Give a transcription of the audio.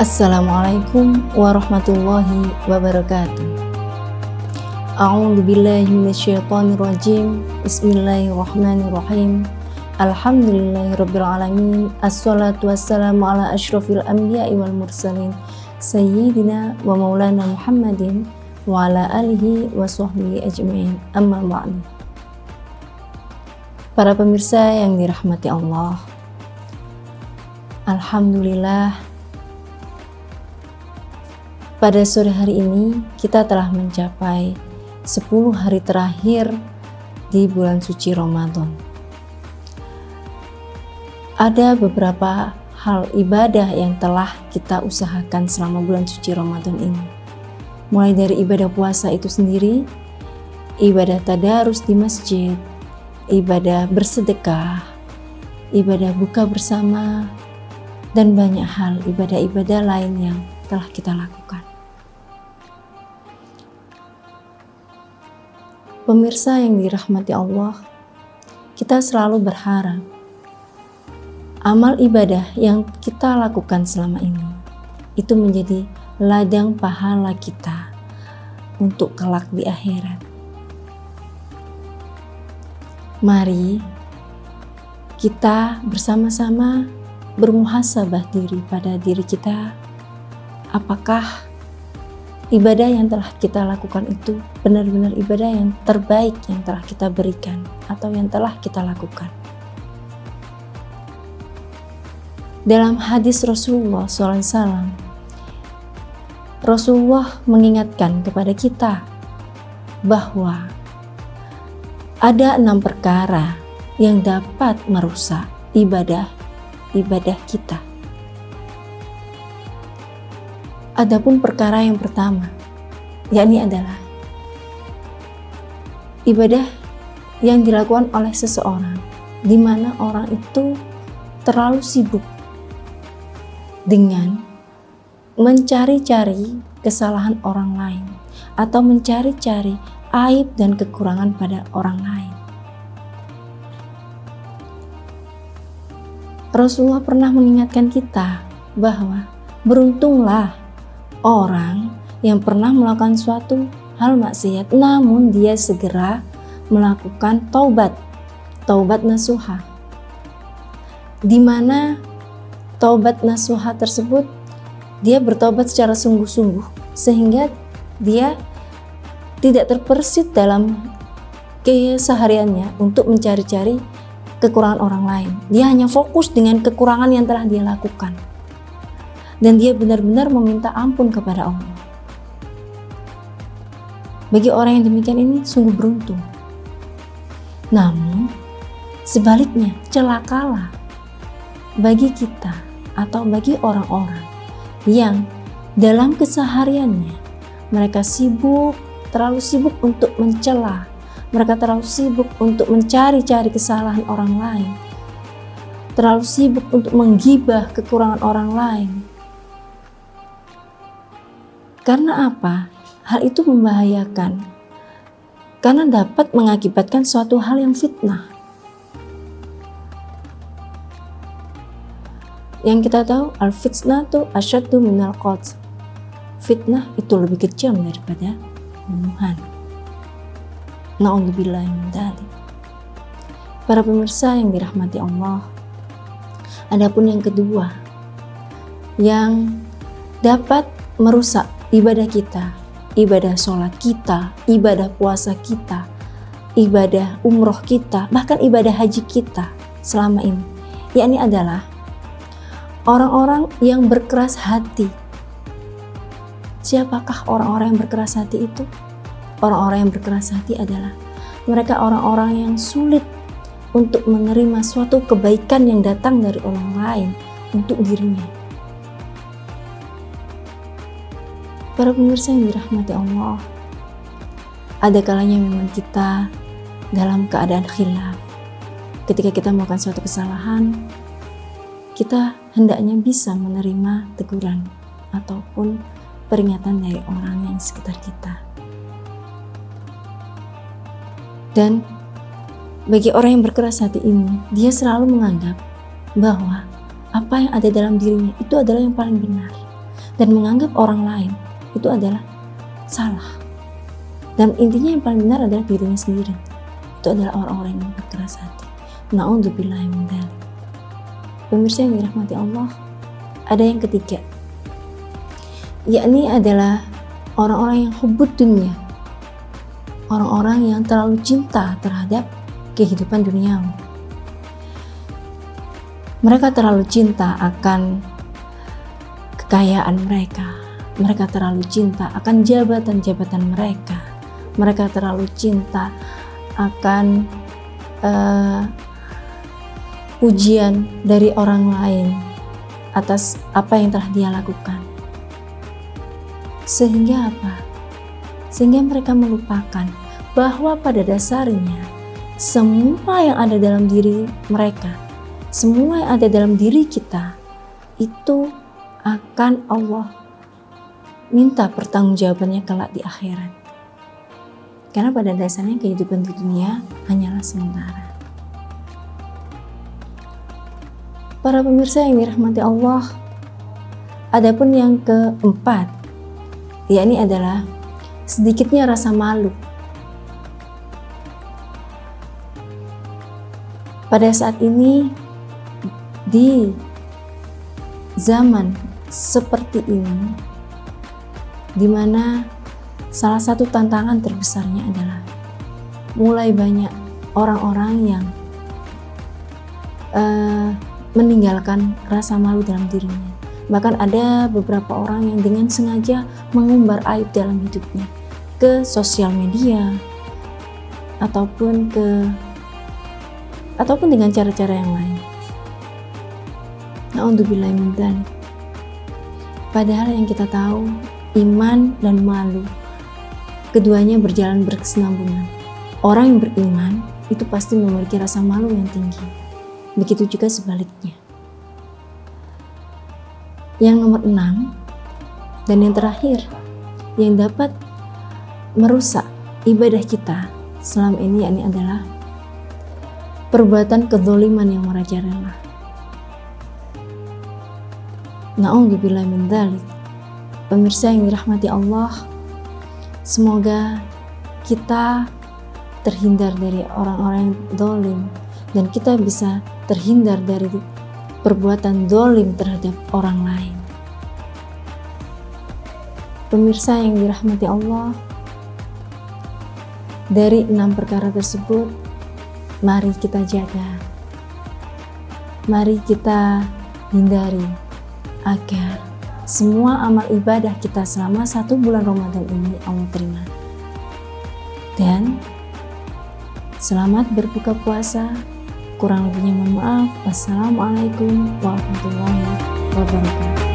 Assalamualaikum warahmatullahi wabarakatuh. A'udzu billahi minasyaitonir rajim. Bismillahirrahmanirrahim. Alhamdulillahirabbil alamin. Assalatu wassalamu ala asyrofil anbiya'i wal mursalin sayyidina wa maulana Muhammadin wa ala alihi wa sahbihi ajma'in. Amma ba'du. Para pemirsa yang dirahmati Allah, alhamdulillah, pada sore hari ini kita telah mencapai 10 hari terakhir di bulan suci Ramadan. Ada beberapa hal ibadah yang telah kita usahakan selama bulan suci Ramadan ini. Mulai dari ibadah puasa itu sendiri, ibadah tadarus di masjid, ibadah bersedekah, ibadah buka bersama, dan banyak hal ibadah-ibadah lain yang telah kita lakukan. Pemirsa yang dirahmati Allah, kita selalu berharap amal ibadah yang kita lakukan selama ini itu menjadi ladang pahala kita untuk kelak di akhirat. Mari kita bersama-sama bermuhasabah diri pada diri kita, apakah ibadah yang telah kita lakukan itu benar-benar ibadah yang terbaik yang telah kita berikan atau yang telah kita lakukan. Dalam hadis Rasulullah SAW, Rasulullah mengingatkan kepada kita bahwa ada 6 perkara yang dapat merusak ibadah kita. Adapun perkara yang pertama, yakni adalah ibadah yang dilakukan oleh seseorang, di mana orang itu terlalu sibuk dengan mencari-cari kesalahan orang lain atau mencari-cari aib dan kekurangan pada orang lain. Rasulullah pernah mengingatkan kita bahwa beruntunglah orang yang pernah melakukan suatu hal maksiat namun dia segera melakukan taubat nasuha, di mana taubat nasuha tersebut dia bertobat secara sungguh-sungguh sehingga dia tidak terpersit dalam kesehariannya untuk mencari-cari kekurangan orang lain. Dia hanya fokus dengan kekurangan yang telah dia lakukan. Dan dia benar-benar meminta ampun kepada Allah. Bagi orang yang demikian ini sungguh beruntung. Namun sebaliknya celakalah bagi kita atau bagi orang-orang yang dalam kesehariannya mereka terlalu sibuk untuk mencela, mereka terlalu sibuk untuk mencari-cari kesalahan orang lain, terlalu sibuk untuk menggibah kekurangan orang lain. Karena apa? Hal itu membahayakan. Karena dapat mengakibatkan suatu hal yang fitnah. Yang kita tahu, al-fitnatu asyaddu minal qatl. Fitnah itu lebih kejam daripada pembunuhan. Na'udzubillahi min dzalik. Para pemirsa yang dirahmati Allah, adapun yang kedua yang dapat merusak ibadah kita, ibadah sholat kita, ibadah puasa kita, ibadah umroh kita, bahkan ibadah haji kita selama ini, yakni adalah orang-orang yang berkeras hati. Siapakah orang-orang yang berkeras hati itu? Orang-orang yang berkeras hati adalah mereka orang-orang yang sulit untuk menerima suatu kebaikan yang datang dari orang lain untuk dirinya. Para pemirsa yang dirahmati Allah, ada kalanya memang kita dalam keadaan khilaf. Ketika kita melakukan suatu kesalahan, kita hendaknya bisa menerima teguran ataupun peringatan dari orang yang sekitar kita. Dan bagi orang yang berkeras hati ini, dia selalu menganggap bahwa apa yang ada dalam dirinya itu adalah yang paling benar. dan menganggap orang lain itu adalah salah. Dan intinya yang paling benar adalah dirinya sendiri. Itu adalah orang-orang yang berkeras hati. Na'udzubillahi min dzalik. Pemirsa yang dirahmati Allah, ada yang ketiga, yakni adalah orang-orang yang hubbud dunia, orang-orang yang terlalu cinta terhadap kehidupan duniawi. Mereka terlalu cinta akan kekayaan mereka, mereka terlalu cinta akan jabatan-jabatan mereka, mereka terlalu cinta akan pujian dari orang lain atas apa yang telah dia lakukan. Sehingga apa? Sehingga mereka melupakan bahwa pada dasarnya semua yang ada dalam diri mereka, semua yang ada dalam diri kita itu akan Allah minta pertanggungjawabannya kelak di akhirat. Karena pada dasarnya kehidupan di dunia hanyalah sementara. Para pemirsa yang dirahmati Allah, adapun yang keempat, yakni adalah sedikitnya rasa malu. Pada saat ini, di zaman seperti ini, di mana salah satu tantangan terbesarnya adalah mulai banyak orang-orang yang meninggalkan rasa malu dalam dirinya. Bahkan ada beberapa orang yang dengan sengaja mengumbar aib dalam hidupnya ke sosial media ataupun dengan cara-cara yang lain. Na'udzubillahi min dzalik. Padahal yang kita tahu, iman dan malu keduanya berjalan berkesinambungan. Orang yang beriman itu pasti memiliki rasa malu yang tinggi. Begitu juga sebaliknya. Yang nomor 6 dan yang terakhir yang dapat merusak ibadah kita selama ini, yakni adalah perbuatan kezaliman yang merajalela. Na'udzubillahi min dzalik. Pemirsa yang dirahmati Allah, semoga kita terhindar dari orang-orang yang zalim dan kita bisa terhindar dari perbuatan zalim terhadap orang lain. Pemirsa yang dirahmati Allah, dari 6 perkara tersebut, mari kita jaga, mari kita hindari agar semua amal ibadah kita selama 1 bulan Ramadan ini Allah terima. Dan selamat berbuka puasa. Kurang lebihnya mohon maaf. Wassalamualaikum warahmatullahi wabarakatuh.